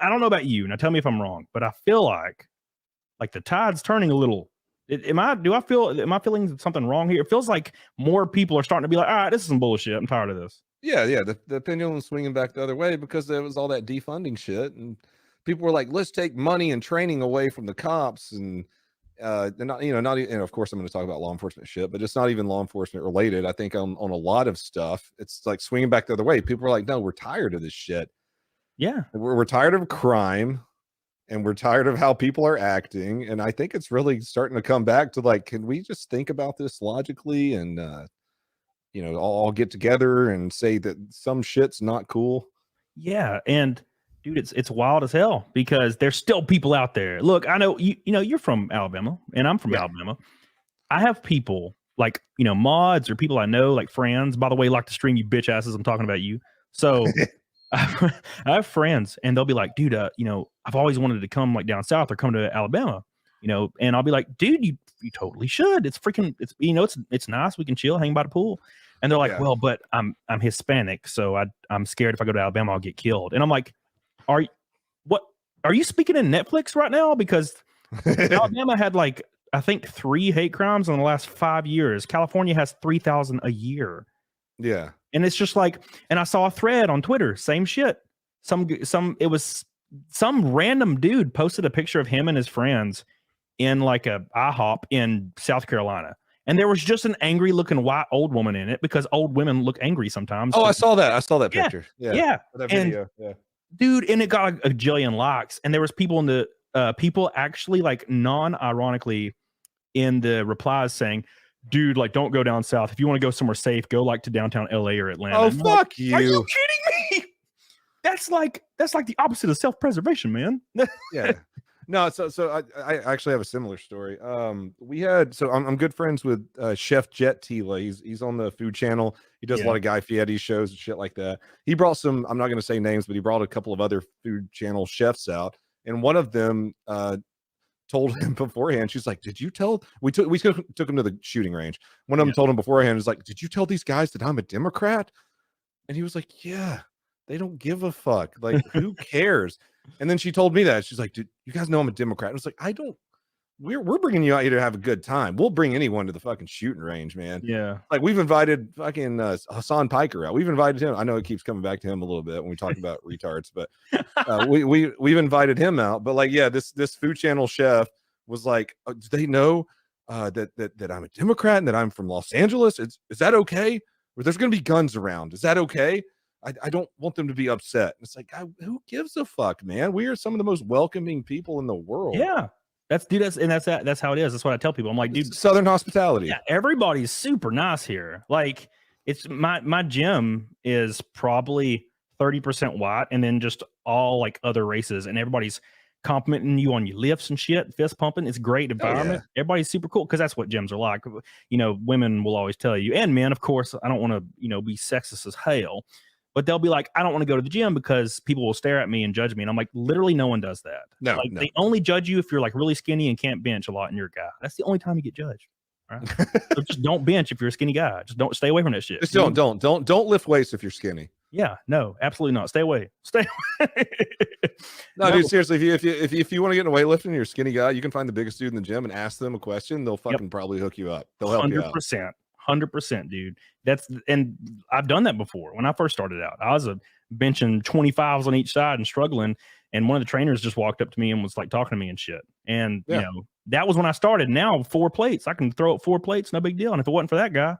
I don't know about you. Now tell me if I'm wrong, but I feel like the tide's turning a little. Am I feeling something wrong here? It feels like more people are starting to be like, all right, this is some bullshit. I'm tired of this. Yeah. The pendulum's swinging back the other way because there was all that defunding shit, and people were like, let's take money and training away from the cops, and they're not, not even, and of course I'm going to talk about law enforcement shit, but it's not even law enforcement related. I think on a lot of stuff, it's like swinging back the other way. People are like, no, we're tired of this shit. Yeah. We're tired of crime, and we're tired of how people are acting. And I think it's really starting to come back to like, can we just think about this logically and, all get together and say that some shit's not cool? Yeah. And dude, it's wild as hell because there's still people out there. Look, I know you're from Alabama and I'm from Alabama. I have people like, mods or people I know, like friends, by the way, like to stream, you bitch asses. I'm talking about you. So I have friends and they'll be like, dude, I've always wanted to come like down south or come to Alabama, and I'll be like, dude, you totally should. It's freaking, it's nice. We can chill, hang by the pool. And they're like, well, but I'm Hispanic. So I'm scared if I go to Alabama, I'll get killed. And I'm like, are you speaking in Netflix right now? Because Alabama had like, I think 3 hate crimes in the last 5 years. California has 3,000 a year. Yeah. And it's just like, and I saw a thread on Twitter, same shit. It was some random dude posted a picture of him and his friends in like a IHOP in South Carolina. And there was just an angry looking white old woman in it because old women look angry sometimes. Oh, I saw that picture. Yeah. That video. Yeah. Dude, and it got a jillion likes. And there was people in the people actually like non-ironically in the replies saying, dude, like, don't go down south. If you want to go somewhere safe, go like to downtown LA or Atlanta. Oh, fuck like, you. Are you kidding me? That's like the opposite of self-preservation, man. Yeah. No, so I actually have a similar story. We had, so I'm good friends with Chef Jet Tila. He's on the Food Channel. He does a lot of Guy Fieri shows and shit like that. He brought some, I'm not going to say names, but he brought a couple of other Food Channel chefs out. And one of them told him beforehand, she's like, did you tell, we took him to the shooting range. One of them told him beforehand, was like, did you tell these guys that I'm a Democrat? And he was like, yeah, they don't give a fuck. Like, who cares? And then she told me that. She's like, dude, you guys know I'm a Democrat. I was like, we're bringing you out here to have a good time. We'll bring anyone to the fucking shooting range, man. Yeah. Like, we've invited fucking Hassan Piker out. We've invited him. I know it keeps coming back to him a little bit when we talk about retards, but we've invited him out. But like, yeah, this Food Channel chef was like, do they know that I'm a Democrat and that I'm from Los Angeles? Is that okay? Or there's going to be guns around. Is that okay? I don't want them to be upset. It's like, who gives a fuck, man? We are some of the most welcoming people in the world. Yeah. That's how it is. That's what I tell people. I'm like, dude, Southern hospitality. Yeah, everybody's super nice here. Like, it's my gym is probably 30% white and then just all like other races, and everybody's complimenting you on your lifts and shit, fist pumping. It's a great environment. Everybody's super cool because that's what gyms are like. Women will always tell you, and men, of course. I don't want to be sexist as hell, but they'll be like, I don't want to go to the gym because people will stare at me and judge me. And I'm like, literally no one does that. No, They only judge you if you're like really skinny and can't bench a lot and you're a guy. That's the only time you get judged. Right? So just don't bench if you're a skinny guy. Just don't, stay away from that shit. Just don't lift weights if you're skinny. Yeah, no, absolutely not. Stay away. No, dude, seriously, if you want to get into weightlifting, you're a skinny guy, you can find the biggest dude in the gym and ask them a question. They'll fucking probably hook you up. They'll help you out. 100%, dude. And I've done that before. When I first started out, I was benching 25s on each side and struggling. And one of the trainers just walked up to me and was like talking to me and shit. And that was when I started. Now 4 plates, I can throw up 4 plates, no big deal. And if it wasn't for that guy,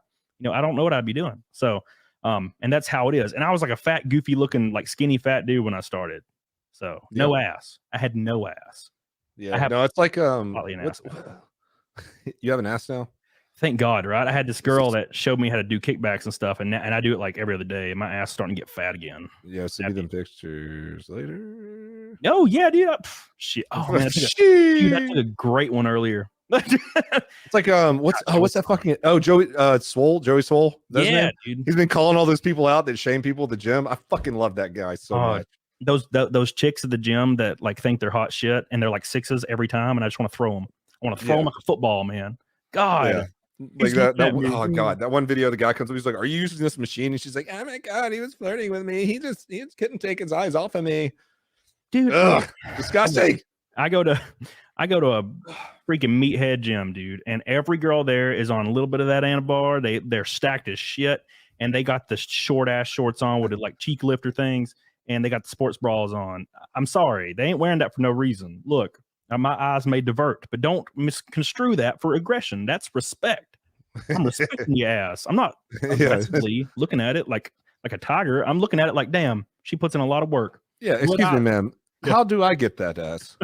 I don't know what I'd be doing. So, and that's how it is. And I was like a fat, goofy looking, like skinny fat dude when I started. So no ass. I had no ass. Yeah. No, it's like, an ass you have an ass now? Thank God, right? I had this girl that showed me how to do kickbacks and stuff, and I do it like every other day. And my ass is starting to get fat again. Yeah, send me them pictures later. Oh yeah, dude. Shit. Oh man, I took a great one earlier. It's like what's that fucking Joey Swole? Yeah, dude. He's been calling all those people out that shame people at the gym. I fucking love that guy so much. Those chicks at the gym that like think they're hot shit and they're like 6s every time, and I just want to throw them. I want to throw them like a football, man. God. Yeah. Like that oh god, that one video the guy comes up, he's like, are you using this machine? And she's like, oh my god, he was flirting with me, he just couldn't take his eyes off of me. dude. Ugh, disgusting. I go to a freaking meathead gym, dude, and every girl there is on a little bit of that anabar. They're stacked as shit, and they got the short ass shorts on with the like cheek lifter things, and they got the sports bras on. I'm sorry, they ain't wearing that for no reason. Look, my eyes may divert, but don't misconstrue that for aggression. That's respect. I'm respecting your ass. I'm not aggressively looking at it like a tiger. I'm looking at it like, damn, she puts in a lot of work. Yeah, excuse me, ma'am. How do I get that ass?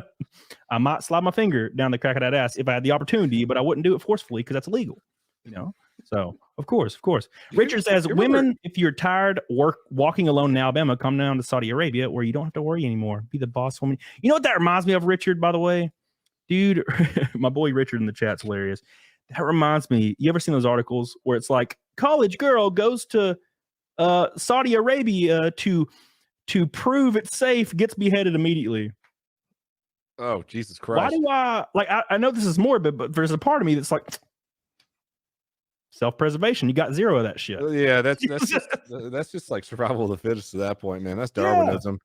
I might slide my finger down the crack of that ass if I had the opportunity, but I wouldn't do it forcefully because that's illegal. So of course. Richard says, women, if you're tired walking alone in Alabama, come down to Saudi Arabia where you don't have to worry anymore. Be the boss woman. You know what that reminds me of, Richard, by the way? Dude, my boy Richard in the chat's hilarious. That reminds me, you ever seen those articles where it's like, college girl goes to Saudi Arabia to prove it's safe, gets beheaded immediately. Oh, Jesus Christ. Why do I know this is morbid, but there's a part of me that's like, self-preservation. You got zero of that shit. Yeah, that's just like survival of the fittest at that point, man. That's Darwinism.